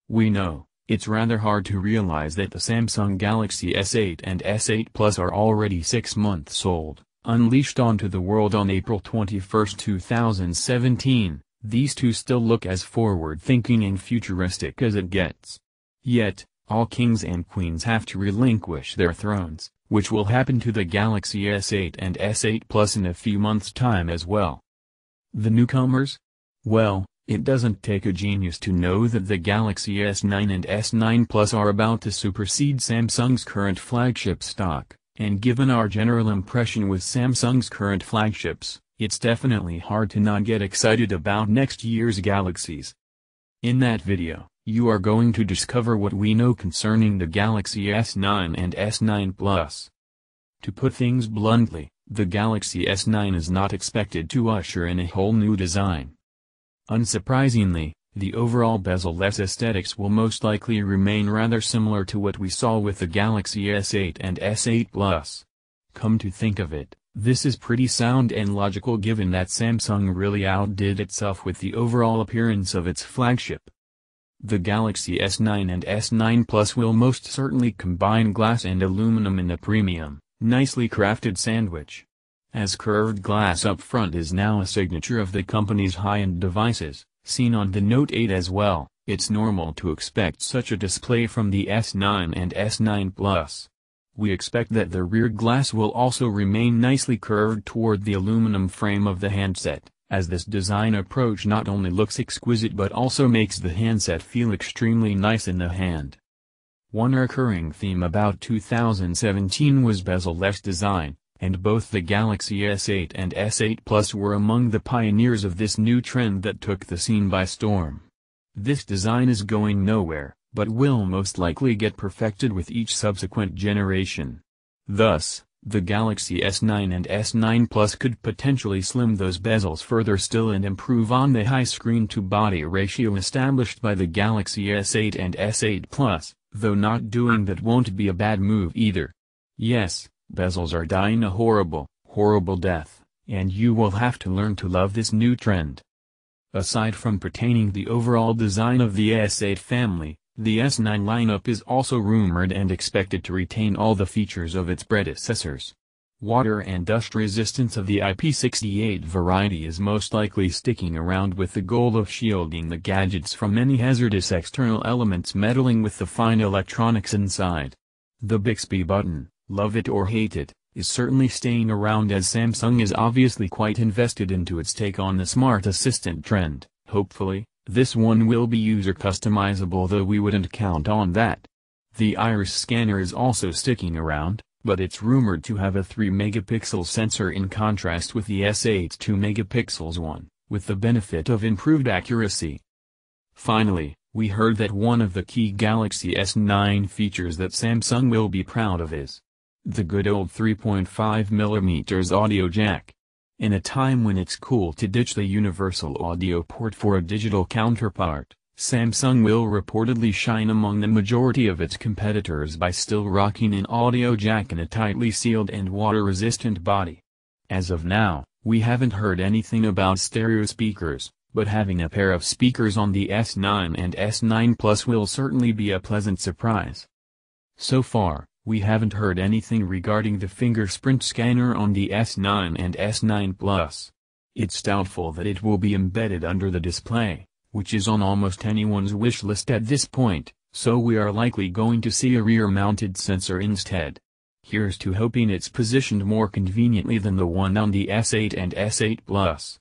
We know, it's rather hard to realize that the Samsung Galaxy S8 and S8 Plus are already 6 months old, unleashed onto the world on April 21, 2017, these two still look as forward-thinking and futuristic as it gets. Yet, all kings and queens have to relinquish their thrones, which will happen to the Galaxy S8 and S8 Plus in a few months' time as well. The newcomers? Well, it doesn't take a genius to know that the Galaxy S9 and S9 Plus are about to supersede Samsung's current flagship stock, and given our general impression with Samsung's current flagships, it's definitely hard to not get excited about next year's Galaxies. In that video, you are going to discover what we know concerning the Galaxy S9 and S9 Plus. To put things bluntly, the Galaxy S9 is not expected to usher in a whole new design. Unsurprisingly, the overall bezel-less aesthetics will most likely remain rather similar to what we saw with the Galaxy S8 and S8 Plus. Come to think of it, this is pretty sound and logical given that Samsung really outdid itself with the overall appearance of its flagship. The Galaxy S9 and S9 Plus will most certainly combine glass and aluminum in a premium, nicely crafted sandwich. As curved glass up front is now a signature of the company's high-end devices, seen on the Note 8 as well, it's normal to expect such a display from the S9 and S9 Plus. We expect that the rear glass will also remain nicely curved toward the aluminum frame of the handset, as this design approach not only looks exquisite but also makes the handset feel extremely nice in the hand. One recurring theme about 2017 was bezel-less design, and both the Galaxy S8 and S8 Plus were among the pioneers of this new trend that took the scene by storm. This design is going nowhere, but will most likely get perfected with each subsequent generation. Thus, the Galaxy S9 and S9 Plus could potentially slim those bezels further still and improve on the high screen-to-body ratio established by the Galaxy S8 and S8 Plus, though not doing that won't be a bad move either. Yes, bezels are dying a horrible, horrible death, and you will have to learn to love this new trend. Aside from pertaining the overall design of the S8 family, the S9 lineup is also rumored and expected to retain all the features of its predecessors. Water and dust resistance of the IP68 variety is most likely sticking around with the goal of shielding the gadgets from any hazardous external elements meddling with the fine electronics inside. The Bixby button, love it or hate it, is certainly staying around as Samsung is obviously quite invested into its take on the smart assistant trend. Hopefully, this one will be user customizable, though we wouldn't count on that. The iris scanner is also sticking around, but it's rumored to have a 3-megapixel sensor in contrast with the S8's 2-megapixels one, with the benefit of improved accuracy. Finally, we heard that one of the key Galaxy S9 features that Samsung will be proud of is the good old 3.5mm audio jack. In a time when it's cool to ditch the universal audio port for a digital counterpart, Samsung will reportedly shine among the majority of its competitors by still rocking an audio jack in a tightly sealed and water-resistant body. As of now, we haven't heard anything about stereo speakers, but having a pair of speakers on the S9 and S9 Plus will certainly be a pleasant surprise. So far, we haven't heard anything regarding the fingerprint scanner on the S9 and S9 Plus. It's doubtful that it will be embedded under the display, which is on almost anyone's wish list at this point, so we are likely going to see a rear-mounted sensor instead. Here's to hoping it's positioned more conveniently than the one on the S8 and S8 Plus.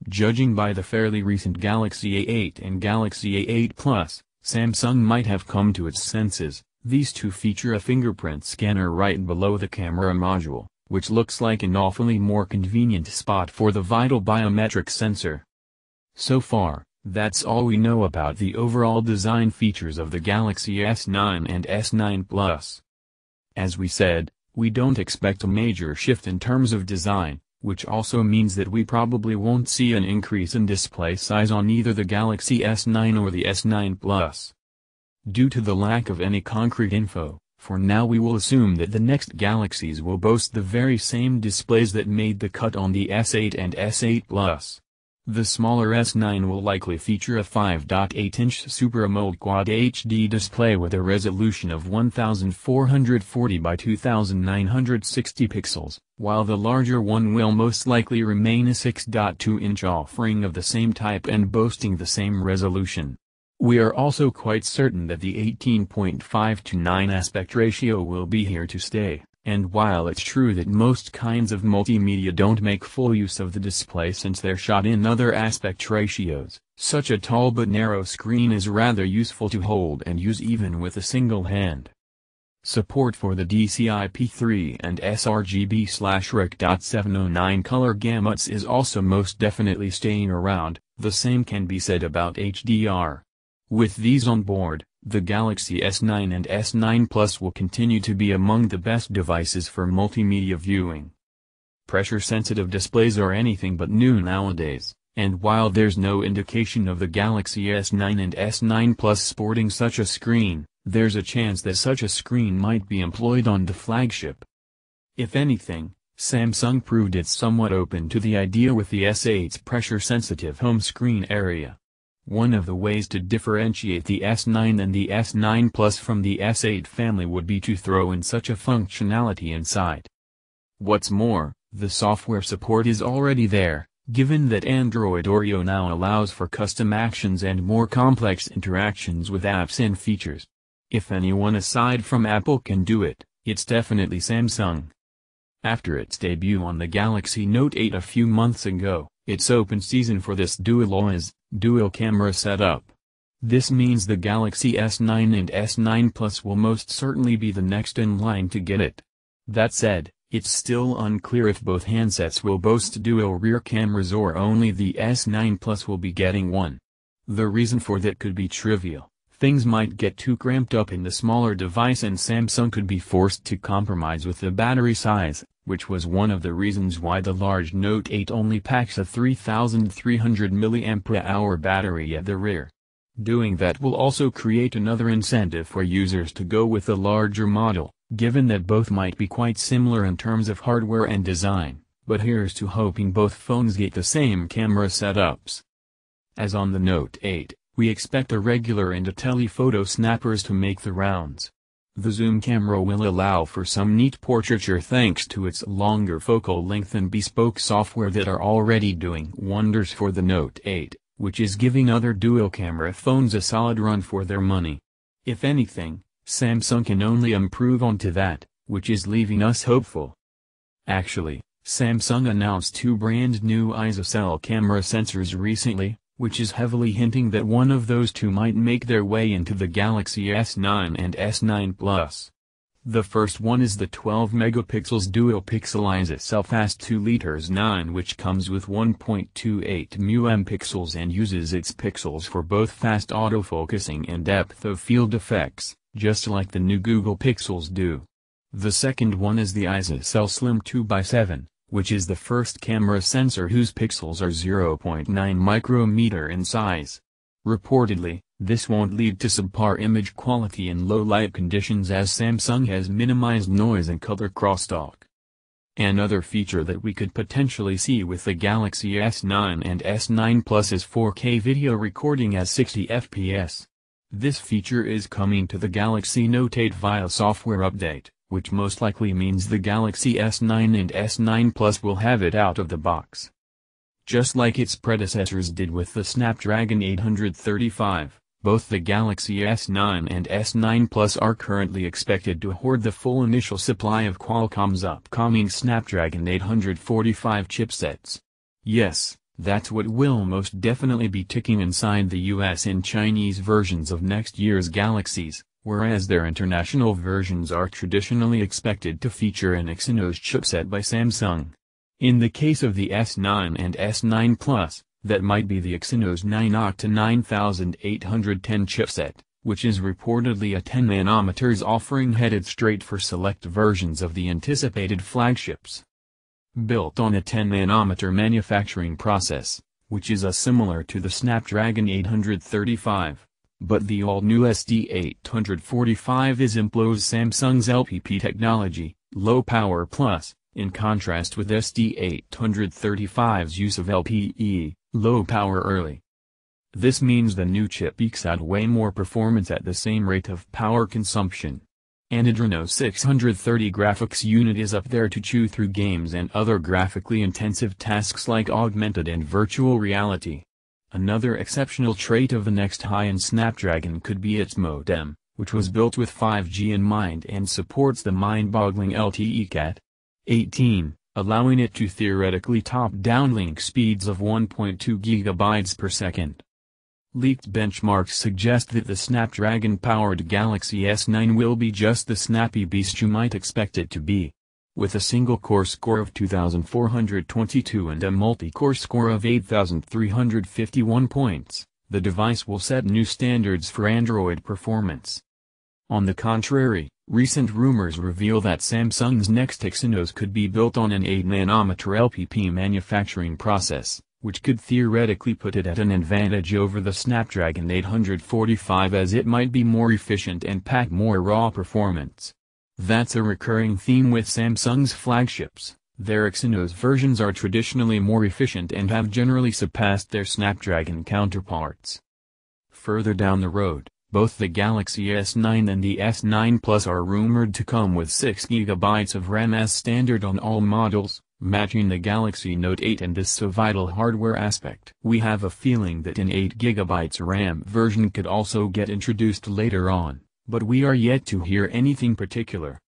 Judging by the fairly recent Galaxy A8 and Galaxy A8 Plus, Samsung might have come to its senses. These two feature a fingerprint scanner right below the camera module, which looks like an awfully more convenient spot for the vital biometric sensor. So far, that's all we know about the overall design features of the Galaxy S9 and S9 Plus. As we said, we don't expect a major shift in terms of design, which also means that we probably won't see an increase in display size on either the Galaxy S9 or the S9 Plus. Due to the lack of any concrete info, for now we will assume that the next Galaxies will boast the very same displays that made the cut on the S8 and S8 Plus. The smaller S9 will likely feature a 5.8-inch Super AMOLED Quad HD display with a resolution of 1440 by 2960 pixels, while the larger one will most likely remain a 6.2-inch offering of the same type and boasting the same resolution. We are also quite certain that the 18.5:9 aspect ratio will be here to stay. And while it's true that most kinds of multimedia don't make full use of the display since they're shot in other aspect ratios, such a tall but narrow screen is rather useful to hold and use even with a single hand. Support for the DCI-P3 and sRGB/Rec.709 color gamuts is also most definitely staying around. The same can be said about HDR. With these on board, the Galaxy S9 and S9 Plus will continue to be among the best devices for multimedia viewing. Pressure-sensitive displays are anything but new nowadays, and while there's no indication of the Galaxy S9 and S9 Plus sporting such a screen, there's a chance that such a screen might be employed on the flagship. If anything, Samsung proved it's somewhat open to the idea with the S8's pressure-sensitive home screen area. One of the ways to differentiate the S9 and the S9 Plus from the S8 family would be to throw in such a functionality inside. What's more, the software support is already there, given that Android Oreo now allows for custom actions and more complex interactions with apps and features. If anyone aside from Apple can do it, it's definitely Samsung. After its debut on the Galaxy Note 8 a few months ago, it's open season for this dual camera setup. This means the Galaxy S9 and S9 Plus will most certainly be the next in line to get it. That said, it's still unclear if both handsets will boast dual rear cameras or only the S9 Plus will be getting one. The reason for that could be trivial. Things might get too cramped up in the smaller device and Samsung could be forced to compromise with the battery size, which was one of the reasons why the large Note 8 only packs a 3300 mAh battery at the rear. Doing that will also create another incentive for users to go with the larger model, given that both might be quite similar in terms of hardware and design, but here's to hoping both phones get the same camera setups. As on the Note 8, we expect the regular and a telephoto snappers to make the rounds. The zoom camera will allow for some neat portraiture thanks to its longer focal length and bespoke software that are already doing wonders for the Note 8, which is giving other dual-camera phones a solid run for their money. If anything, Samsung can only improve onto that, which is leaving us hopeful. Actually, Samsung announced two brand new ISOCELL camera sensors recently, which is heavily hinting that one of those two might make their way into the Galaxy S9 and S9 Plus. The first one is the 12-megapixels dual-pixel ISOCELL Fast 2.9 which comes with 1.28 MP and uses its pixels for both fast autofocusing and depth of field effects, just like the new Google Pixels do. The second one is the ISOCELL Slim 2x7. Which is the first camera sensor whose pixels are 0.9 micrometer in size. Reportedly, this won't lead to subpar image quality in low light conditions as Samsung has minimized noise and color crosstalk. Another feature that we could potentially see with the Galaxy S9 and S9 Plus is 4K video recording at 60 fps. This feature is coming to the Galaxy Note 8 via software update, which most likely means the Galaxy S9 and S9 Plus will have it out of the box. Just like its predecessors did with the Snapdragon 835, both the Galaxy S9 and S9 Plus are currently expected to hoard the full initial supply of Qualcomm's upcoming Snapdragon 845 chipsets. Yes, that's what will most definitely be ticking inside the US and Chinese versions of next year's Galaxies, whereas their international versions are traditionally expected to feature an Exynos chipset by Samsung. In the case of the S9 and S9 Plus, that might be the Exynos 9-Octa 9810 chipset, which is reportedly a 10nm offering headed straight for select versions of the anticipated flagships. Built on a 10nm manufacturing process, which is similar to the Snapdragon 835. But the all-new SD845 employs Samsung's LPP technology, low power plus, in contrast with SD835's use of LPE, Low power early. This means the new chip ekes out way more performance at the same rate of power consumption. An Exynos 630 graphics unit is up there to chew through games and other graphically intensive tasks like augmented and virtual reality. Another exceptional trait of the next high-end Snapdragon could be its modem, which was built with 5G in mind and supports the mind-boggling LTE Cat/18, allowing it to theoretically top downlink speeds of 1.2 GB per second. Leaked benchmarks suggest that the Snapdragon-powered Galaxy S9 will be just the snappy beast you might expect it to be. With a single-core score of 2,422 and a multi-core score of 8,351 points, the device will set new standards for Android performance. On the contrary, recent rumors reveal that Samsung's next Exynos could be built on an 8nm LPP manufacturing process, which could theoretically put it at an advantage over the Snapdragon 845 as it might be more efficient and pack more raw performance. That's a recurring theme with Samsung's flagships. Their Exynos versions are traditionally more efficient and have generally surpassed their Snapdragon counterparts. Further down the road, both the Galaxy S9 and the S9 Plus are rumored to come with 6 GB of RAM as standard on all models, matching the Galaxy Note 8 and this so vital hardware aspect. We have a feeling that an 8 GB RAM version could also get introduced later on, but we are yet to hear anything particular.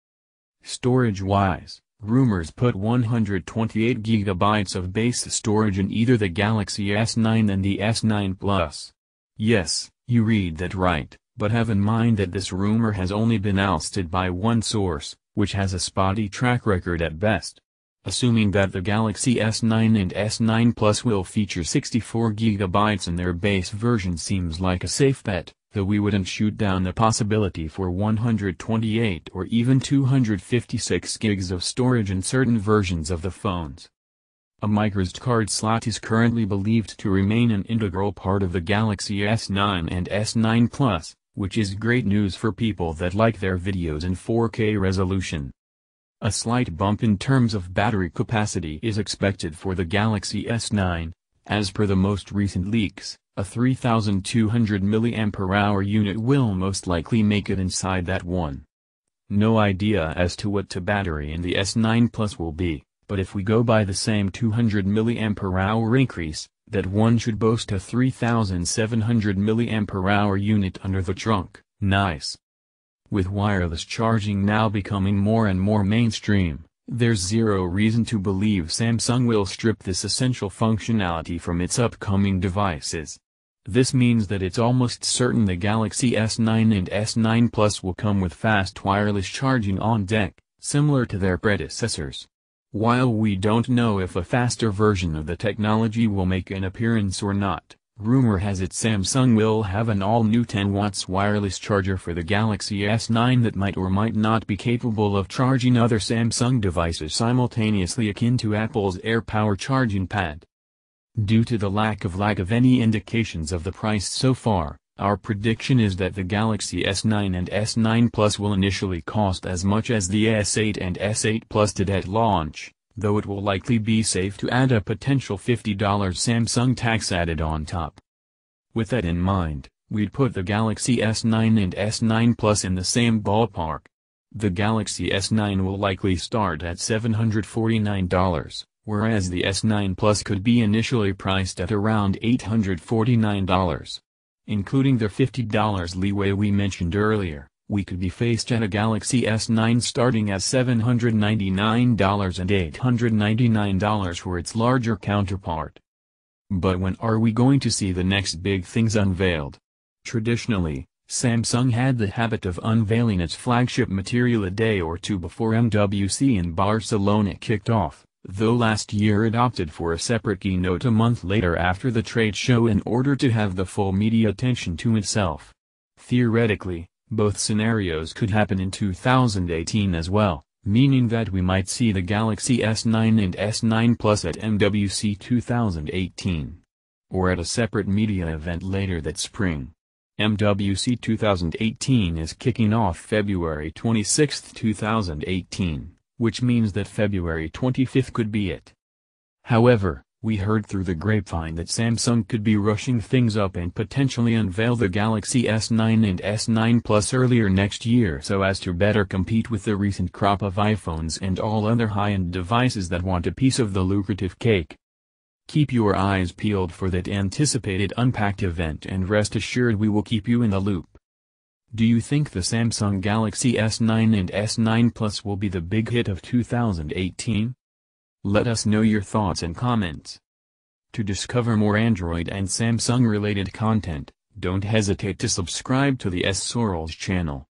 Storage-wise, rumors put 128 GB of base storage in either the Galaxy S9 and the S9 Plus. Yes, you read that right, but have in mind that this rumor has only been ousted by one source, which has a spotty track record at best. Assuming that the Galaxy S9 and S9 Plus will feature 64 GB in their base version seems like a safe bet, though we wouldn't shoot down the possibility for 128 or even 256 gigs of storage in certain versions of the phones. A microSD card slot is currently believed to remain an integral part of the Galaxy S9 and S9 Plus, which is great news for people that like their videos in 4K resolution. A slight bump in terms of battery capacity is expected for the Galaxy S9. As per the most recent leaks, a 3200 mAh unit will most likely make it inside that one. No idea as to what the battery in the S9 Plus will be, but if we go by the same 200 mAh increase, that one should boast a 3700 mAh unit under the trunk. Nice. With wireless charging now becoming more and more mainstream, there's zero reason to believe Samsung will strip this essential functionality from its upcoming devices. This means that it's almost certain the Galaxy S9 and S9 Plus will come with fast wireless charging on deck, similar to their predecessors. While we don't know if a faster version of the technology will make an appearance or not, rumor has it Samsung will have an all-new 10 watts wireless charger for the Galaxy S9 that might or might not be capable of charging other Samsung devices simultaneously, akin to Apple's AirPower charging pad. Due to the lack of any indications of the price so far, our prediction is that the Galaxy S9 and S9 Plus will initially cost as much as the S8 and S8 Plus did at launch, though it will likely be safe to add a potential $50 Samsung tax added on top. With that in mind, we'd put the Galaxy S9 and S9 Plus in the same ballpark. The Galaxy S9 will likely start at $749, whereas the S9 Plus could be initially priced at around $849. Including the $50 leeway we mentioned earlier, we could be faced at a Galaxy S9 starting at $799 and $899 for its larger counterpart. But when are we going to see the next big things unveiled? Traditionally, Samsung had the habit of unveiling its flagship material a day or two before MWC in Barcelona kicked off, though last year it opted for a separate keynote a month later after the trade show in order to have the full media attention to itself. Theoretically, both scenarios could happen in 2018 as well, meaning that we might see the Galaxy S9 and S9 Plus at MWC 2018. Or at a separate media event later that spring. MWC 2018 is kicking off February 26, 2018. Which means that February 25 could be it. However, We heard through the grapevine that Samsung could be rushing things up and potentially unveil the Galaxy S9 and S9 Plus earlier next year so as to better compete with the recent crop of iPhones and all other high-end devices that want a piece of the lucrative cake. Keep your eyes peeled for that anticipated Unpacked event and rest assured we will keep you in the loop. Do you think the Samsung Galaxy S9 and S9 Plus will be the big hit of 2018? Let us know your thoughts and comments. To discover more Android and Samsung related content, don't hesitate to subscribe to the S Sorrels channel.